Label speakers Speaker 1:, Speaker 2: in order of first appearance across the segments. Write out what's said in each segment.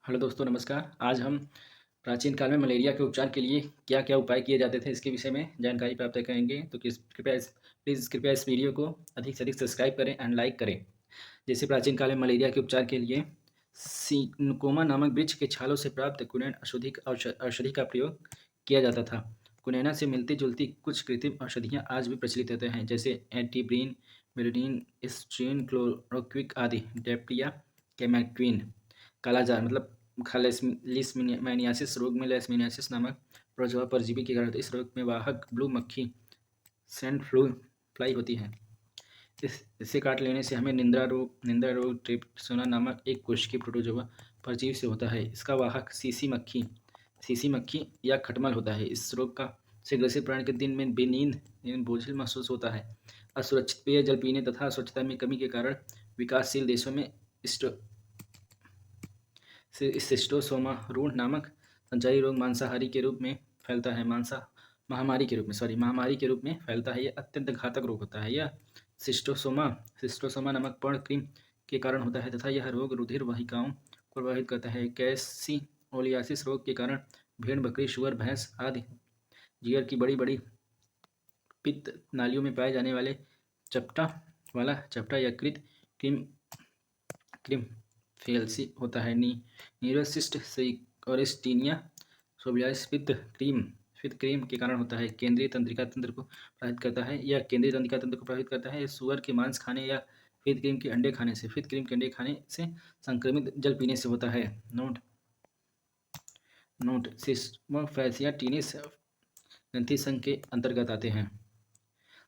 Speaker 1: Hello दोस्तों, नमस्कार। आज हम प्राचीन काल में मलेरिया के उपचार के लिए क्या क्या उपाय किए जाते थे इसके विषय में जानकारी प्राप्त करेंगे। तो कृपया इस वीडियो को अधिक से अधिक सब्सक्राइब करें एंड लाइक करें। जैसे प्राचीन काल में मलेरिया के उपचार के लिए सिनकोमा नामक वृक्ष के छालों से प्राप्त कुनैन औषधि का प्रयोग किया जाता था। कुनैना से मिलती जुलती कुछ कृत्रिम औषधियाँ आज भी प्रचलित होते हैं, जैसे एंटीब्रीन, मेरिडीन, स्ट्रीन, क्लोरोक्विक आदि। डेप्टिया, कैमेक्विन। कालाजार मतलब लिस्मीनियासिस रोग में लेशमीनियासिस नामक प्रजवा परजीवी के कारण होता है। इस रोग में वाहक ब्लू मक्खी सैंड फ्लू फ्लाई होती है। इसे काट लेने से हमें निंद्रा रोग ट्रिप्सोना नामक एक कोशिकीय प्रोटोजोआ परजीवी से होता है। इसका वाहक सीसी मक्खी या खटमल होता है। इस रोग का से ग्रसित प्राणी के दिन में बेनींद बोझिल महसूस होता है। असुरक्षित पेयजल पीने तथा स्वच्छता में कमी के कारण विकासशील देशों में सिस्टोसोमा रूट नामक संचारी रोग महामारी के रूप में फैलता है। महामारी के रूप में फैलता है। यह अत्यंत घातक रोग होता है। यह सिस्टोसोमा नामक पर्ण क्रीम के कारण होता है तथा यह रोग रुधिर वाहिकाओं को प्रभावित करता है। कैसिओलियासिस रोग के कारण भेड़, बकरी, शुअर, भैंस आदि जीवर की बड़ी बड़ी पित्त नालियों में पाए जाने वाले चपटा यकृत क्रीम फेल्सी होता है। नीरोसिस्ट सेरिकोसिस्टीनिया सोबियासिस पित्त क्रीम के कारण होता है। केंद्रीय तंत्रिका तंत्र को प्रभावित करता है। यह केंद्रीय तंत्रिका तंत्र को प्रभावित करता है। सुअर के मांस खाने या फित क्रीम के अंडे खाने से संक्रमित जल पीने से होता है। नोट सिस्मोफैसिया टीनिस ग्रंथि संघ के अंतर्गत आते हैं।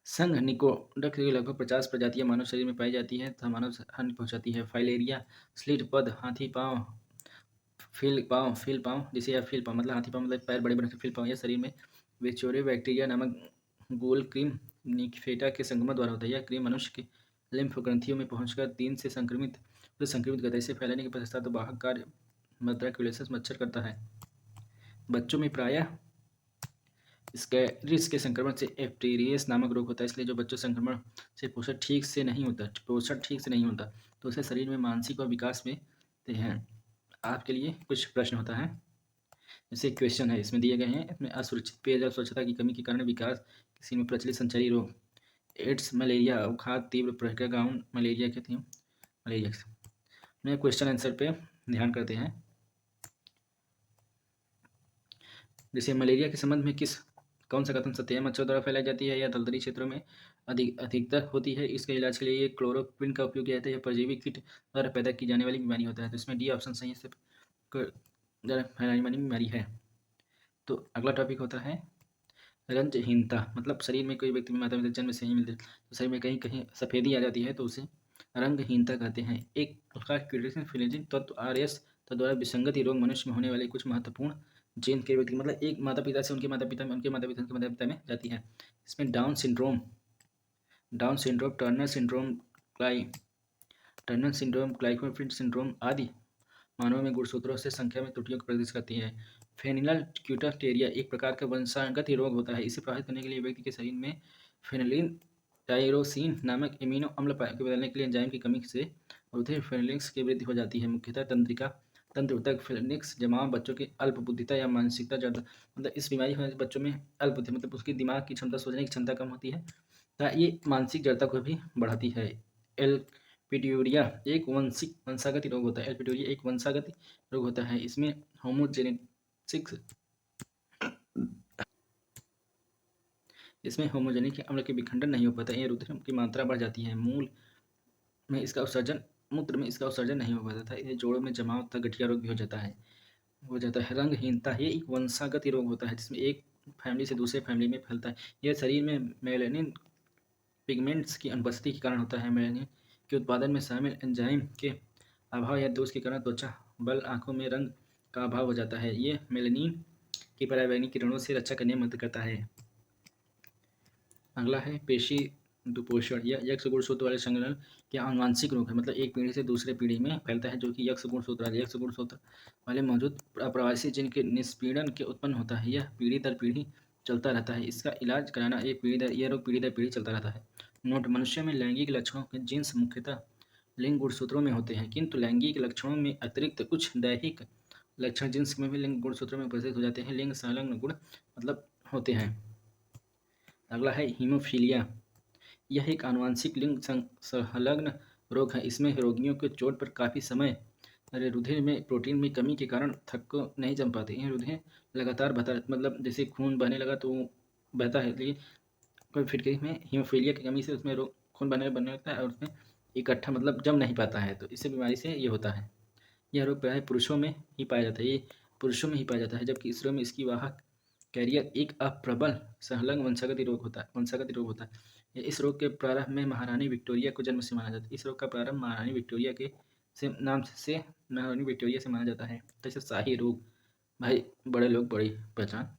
Speaker 1: संघ निकोडक की लगभग 50 प्रजातियां मानव शरीर में पाई जाती हैं तथा मानव हानि पहुंचाती है। फाइलेरिया, स्लिट पद, हाथी पांव, फील पांव जिसे या फील पांव मतलब हाथी पांव मतलब पैर बड़े बड़े, फील पांव यह शरीर में वेचोरे बैक्टीरिया नामक गोल क्रीम निकफेटा के संक्रमण द्वारा होता है। यह क्रीम मनुष्य के लिम्फ ग्रंथियों में पहुंचकर तीन से संक्रमित करता है। इसे फैलाने के पश्चात वाहक कार्य मद्राक्युलेसिस मच्छर करता है। बच्चों में प्रायः स्कैरिस के संक्रमण से एफ्टीरियस नामक रोग होता है। इसलिए जो बच्चों संक्रमण से पोषण ठीक से नहीं होता तो उसे शरीर में मानसिक और विकास में ते हैं। आपके लिए कुछ प्रश्न होता है, जैसे क्वेश्चन है इसमें दिए गए हैं। इसमें असुरक्षित पेयजल, स्वच्छता की कमी के कारण विकास किसी में प्रचलित संचारी रोग, एड्स, मलेरिया, अवखाद, तीव्र प्रज्ञा गाउन मलेरिया के थी मलेरिया में। क्वेश्चन आंसर पे ध्यान करते हैं। जैसे मलेरिया के संबंध में कौन सा कथन सत्य है? मच्छर द्वारा फैलाई जाती है या दलदली क्षेत्रों में अधिकतर होती है। इसके इलाज के लिए ये क्लोरोक्विन का उपयोग किया जाता है। यह परजीवी कीट द्वारा पैदा की जाने वाली बीमारी होता है। तो इसमें डी ऑप्शन सही है, द्वारा फैलाने वाली बीमारी है। तो अगला टॉपिक होता है रंजहीनता, मतलब शरीर में कोई व्यक्ति में माता पिता जन्म से ही मिलते तो शरीर में कहीं कहीं सफेदी आ जाती है तो उसे रंगहीनता कहते हैं। एक फिलिजिन तत्व RS द्वारा विसंगति रोग मनुष्य में होने वाले कुछ महत्वपूर्ण जीन के व्यक्ति मतलब एक माता पिता से उनके माता पिता में, उनके माता पिता में जाती है। इसमें डाउन सिंड्रोम, टर्नर सिंड्रोम, ग्लाइकोफिड सिंड्रोम आदि मानव में गुणसूत्रों से संख्या में त्रुटियों को प्रदर्शित करती है। फेनिलल क्यूटाटेरिया एक प्रकार का वंशागत रोग होता है। इसे प्रभावित करने के लिए व्यक्ति के शरीर में फेनिलिन टायरोसिन नामक इम्यूनो अम्ल को बदलने के लिए एंजाइम की कमी से रुधिर फेनिलिक्स की वृद्धि हो जाती है। मुख्यतः तंत्र तक फेनिलिक्स जमाव बच्चों की अल्प बुद्धिता या मानसिकता ज़्यादा, मतलब इस बीमारी होने से बच्चों में अल्प बुद्धि मतलब उसकी दिमाग की क्षमता, सोचने की क्षमता कम होती है तथा ये मानसिक जड़ता को भी बढ़ाती है। एल्पिट्यूरिया एक वंशागत रोग होता है। एल्पिट्यूरिया एक वंशागत रोग होता है। इसमें होमोजेनिक अम्ल के विखंडन नहीं हो पाता। ये रुधिर की मात्रा बढ़ जाती है। मूत्र में इसका उत्सर्जन नहीं हो पाता था। ये जोड़ों में जमाव तथा गठिया रोग भी हो जाता है। रंगहीनता ये एक वंशागत रोग होता है जिसमें एक फैमिली से दूसरे फैमिली में फैलता है। यह शरीर में मेलानिन पिगमेंट्स की अनुपस्थिति के कारण होता है। मेलानिन के उत्पादन में शामिल एंजाइम के अभाव या दोष के कारण त्वचा, बल, आंखों में रंग का अभाव हो जाता है। ये मेलानिन की पराबैंगनी किरणों से रक्षा करने में मदद करता है। अगला है पेशी दुपोषण या यक्ष गुणसूत्र वाले संलग्न के आनुवांशिक रोग है, मतलब एक पीढ़ी से दूसरे पीढ़ी में फैलता है, जो कि यक्ष गुणसूत्र वाले मौजूद अप्रवासी जिन के निष्पीड़न के उत्पन्न होता है। यह पीढ़ी दर पीढ़ी चलता रहता है। इसका इलाज कराना यह रोग पीढ़ी दर पीढ़ी चलता रहता है। नोट: मनुष्य में लैंगिक लक्षणों के जीन्स मुख्यतः लिंग गुणसूत्रों में होते हैं, किंतु लैंगिक लक्षणों में अतिरिक्त कुछ दैहिक लक्षण जिन्स में भी लिंग गुणसूत्रों में उपस्थित हो जाते हैं। लिंग संलग्न गुण मतलब होते हैं। अगला है हीमोफीलिया। यह एक आनुवंशिक लिंग संलग्न रोग है। इसमें रोगियों को चोट पर काफ़ी समय रुधिर में प्रोटीन में कमी के कारण थक्को नहीं जम पाते। यह रुधिर लगातार बहता मतलब जैसे खून बहने लगा तो बहता है, लेकिन कोई फिटकरी में हीमोफीलिया की कमी से उसमें खून बनने लगता है और उसमें इकट्ठा मतलब जम नहीं पाता है, तो इस बीमारी से ये होता है। यह रोग प्रायः पुरुषों में ही पाया जाता है। ये पुरुषों में ही पाया जाता है, जबकि स्त्रियों में इसकी वाहक कैरियर एक अप्रबल संलग्न वंशागत रोग होता है। इस रोग के प्रारंभ में महारानी विक्टोरिया को जन्म से माना जाता है। इस रोग का प्रारंभ महारानी विक्टोरिया के महारानी विक्टोरिया से माना जाता है। जैसे शाही रोग, भाई बड़े लोग बड़ी पहचान,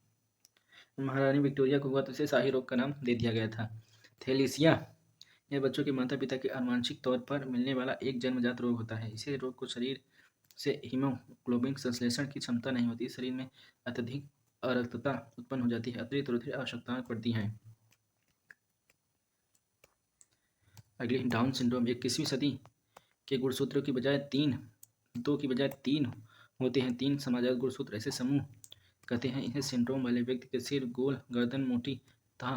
Speaker 1: महारानी विक्टोरिया को हुआ तो इसे शाही रोग का नाम दे दिया गया था। थैलेसिया यह बच्चों के माता पिता के आनुवंशिक तौर पर मिलने वाला एक जन्मजात रोग होता है। इसे रोग को शरीर से हीमोग्लोबिन संश्लेषण की क्षमता नहीं होती। शरीर में अत्यधिक अरक्तता उत्पन्न हो जाती है। अतिरिक्त रुधिर आवश्यकताएं पड़ती हैं। अगली डाउन सिंड्रोम। 21वीं सदी के गुणसूत्रों की बजाय दो की बजाय तीन होते हैं। तीन समाजगत गुणसूत्र ऐसे समूह कहते हैं। इन्हें सिंड्रोम वाले व्यक्ति के सिर गोल, गर्दन मोटी तथा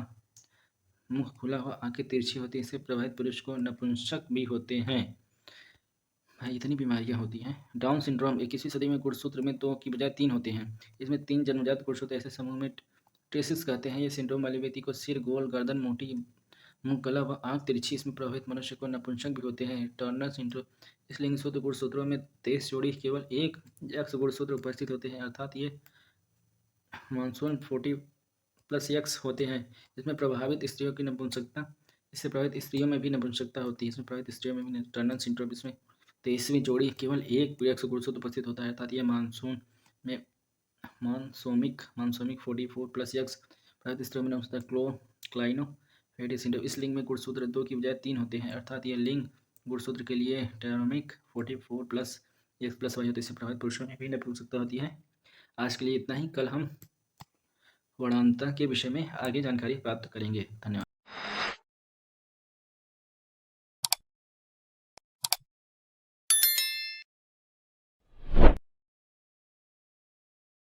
Speaker 1: मुंह खुला हुआ, आंखें तिरछी होती हैं। इससे प्रभावित पुरुष को नपुंसक भी होते हैं। भाई इतनी बीमारियां होती हैं। डाउन सिंड्रोम 21वीं सदी में गुणसूत्र में दो की बजाय तीन होते हैं। इसमें तीन जन्मजात गुणसूत्र ऐसे समूह में ट्रेसिस कहते हैं। ये सिंड्रोम वाले व्यक्ति को सिर गोल, गर्दन मोटी, मुंह गला व आंख तिरछी, इसमें प्रभावित मनुष्य को नपुंसक भी होते हैं। Turner syndrome. इस लिंगसूत्र गुणसूत्रों में 23 जोड़ी केवल एक एक्स गुणसूत्र उपस्थित होते हैं, अर्थात ये मानसून 40+X होते हैं। इसमें प्रभावित स्त्रियों की नपुंसकता इससे प्रभावित स्त्रियों में भी नपुंसकता होती है। इसमें प्रभावित स्त्रियों में भी टर्नर सिंड्रोम। इसमें 23वीं जोड़ी केवल एक एक्स गुणसूत्र उपस्थित होता है, अर्थात यह मानसून में मानसोमिक 44+X प्रभावित स्त्रियों में नपुंसकता क्लाइनो फेडी सिंड्रोम। इस लिंग में गुणसूत्र दो की बजाय तीन होते हैं, अर्थात यह लिंग गुणसूत्र के लिए टेरोमिक 44+X+Y होते हैं। इससे प्रभावित पुरुषों में भी नपुंसकता होती है। आज के लिए इतना ही। कल हम वर्णांतर के विषय में आगे जानकारी प्राप्त करेंगे। धन्यवाद।